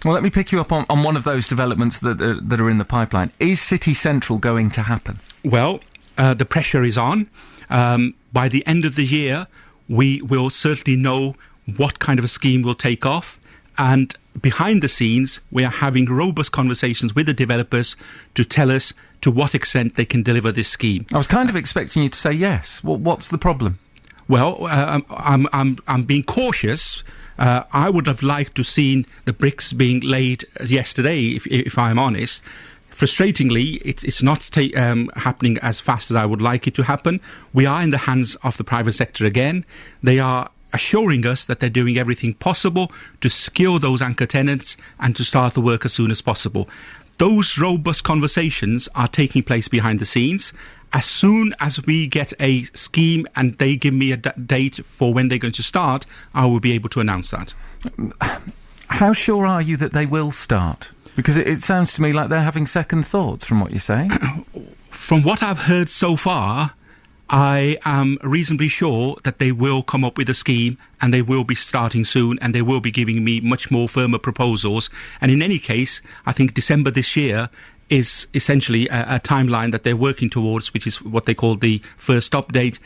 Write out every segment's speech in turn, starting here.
Well, let me pick you up on one of those developments that are in the pipeline. Is City Sentral going to happen? Well, the pressure is on. By the end of the year, we will certainly know what kind of a scheme will take off. And behind the scenes, we are having robust conversations with the developers to tell us to what extent they can deliver this scheme. I was kind of expecting you to say yes. What's the problem? Well, I'm being cautious. I would have liked to seen the bricks being laid yesterday, if I'm honest. Frustratingly, it's not happening as fast as I would like it to happen. We are in the hands of the private sector again. They are assuring us that they're doing everything possible to secure those anchor tenants and to start the work as soon as possible. Those robust conversations are taking place behind the scenes. As soon as we get a scheme and they give me a date for when they're going to start, I will be able to announce that. How sure are you that they will start? Because it sounds to me like they're having second thoughts from what you're saying. From what I've heard so far, I am reasonably sure that they will come up with a scheme and they will be starting soon and they will be giving me much more firmer proposals. And in any case, I think December this year is essentially a timeline that they're working towards, which is what they call the first stop date,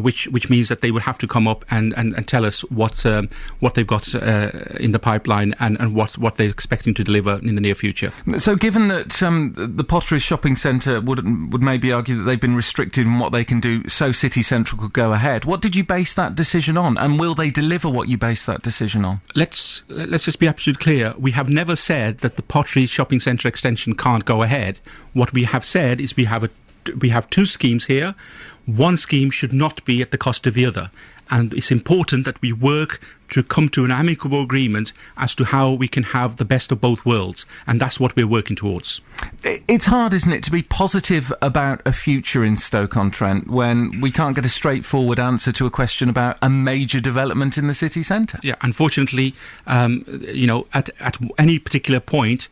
which means that they would have to come up and tell us what they've got in the pipeline and what they're expecting to deliver in the near future. So given that the Potteries shopping centre would maybe argue that they've been restricted in what they can do so City Sentral could go ahead, what did you base that decision on? And will they deliver what you base that decision on? Let's just be absolutely clear. We have never said that the Potteries shopping centre extension can't go ahead. What we have said is we have two schemes here. One scheme should not be at the cost of the other, and it's important that we work to come to an amicable agreement as to how we can have the best of both worlds, and that's what we're working towards. It's hard, isn't it, to be positive about a future in Stoke-on-Trent when we can't get a straightforward answer to a question about a major development in the city centre? Yeah, unfortunately, at any particular point,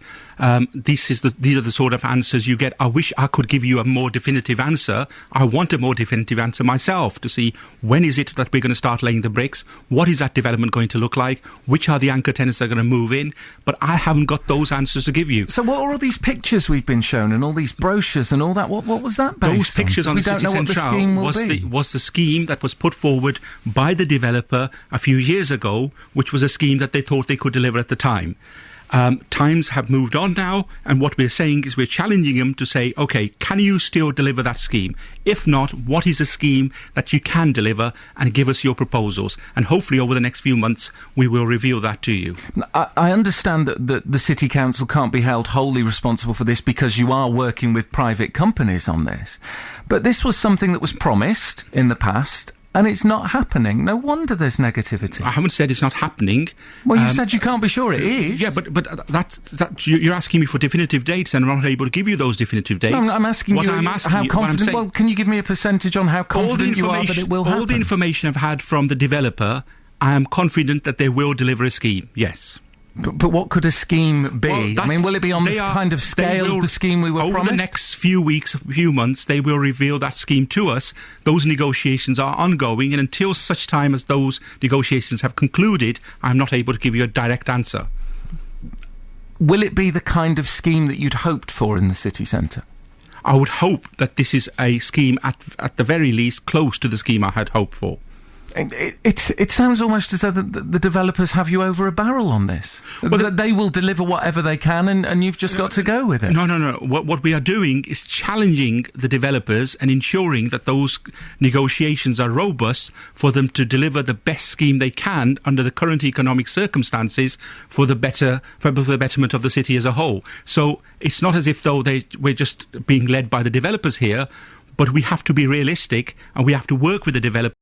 these are the sort of answers you get. I wish I could give you a more definitive answer. I want a more definitive answer myself to see when is it that we're going to start laying the bricks, what is that development going to look like, which are the anchor tenants that are going to move in, but I haven't got those answers to give you. So what are all these pictures we've been shown and all these brochures and all that? What was that based on? Those pictures on the City Sentral was the scheme that was put forward by the developer a few years ago, which was a scheme that they thought they could deliver at the time. Times have moved on now, and what we're saying is we're challenging them to say, OK, can you still deliver that scheme? If not, what is a scheme that you can deliver, and give us your proposals? And hopefully over the next few months we will reveal that to you. I understand that the City Council can't be held wholly responsible for this because you are working with private companies on this. But this was something that was promised in the past, and it's not happening. No wonder there's negativity. I haven't said it's not happening. Well, you said you can't be sure it is. Yeah, but that you're asking me for definitive dates, and I'm not able to give you those definitive dates. No, I'm asking you how confident. Well, can you give me a percentage on how confident you are that it will happen? All the information I've had from the developer, I am confident that they will deliver a scheme. Yes. But what could a scheme be? Well, I mean, will it be on this kind of scale of the scheme we were promised? Over the next few weeks, few months, they will reveal that scheme to us. Those negotiations are ongoing, and until such time as those negotiations have concluded, I'm not able to give you a direct answer. Will it be the kind of scheme that you'd hoped for in the city centre? I would hope that this is a scheme at the very least close to the scheme I had hoped for. It sounds almost as though the developers have you over a barrel on this. Well, they will deliver whatever they can, and you've just got to go with it. No. What we are doing is challenging the developers and ensuring that those negotiations are robust for them to deliver the best scheme they can under the current economic circumstances for the betterment of the city as a whole. So it's not as if though we're just being led by the developers here, but we have to be realistic and we have to work with the developers